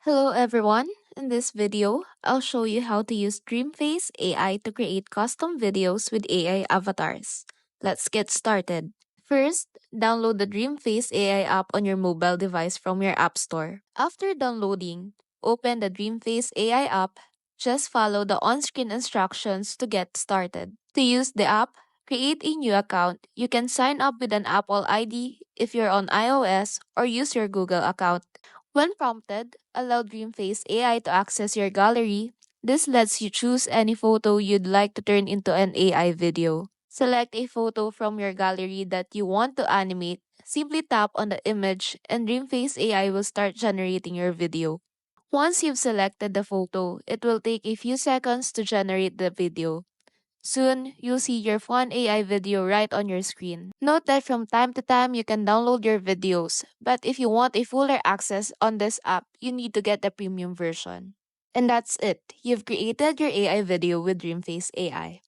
Hello everyone. In this video, I'll show you how to use Dreamface AI to create custom videos with AI avatars. Let's get started. First, download the Dreamface AI app on your mobile device from your App Store. After downloading, open the Dreamface AI app. Just follow the on-screen instructions to get started. To use the app, create a new account. You can sign up with an Apple ID if you're on iOS or use your Google account. When prompted, allow Dreamface AI to access your gallery. This lets you choose any photo you'd like to turn into an AI video. Select a photo from your gallery that you want to animate. Simply tap on the image and Dreamface AI will start generating your video. Once you've selected the photo, it will take a few seconds to generate the video. Soon, you'll see your fun AI video right on your screen. Note that from time to time, you can download your videos, but if you want a fuller access on this app, you need to get the premium version. And that's it. You've created your AI video with Dreamface AI.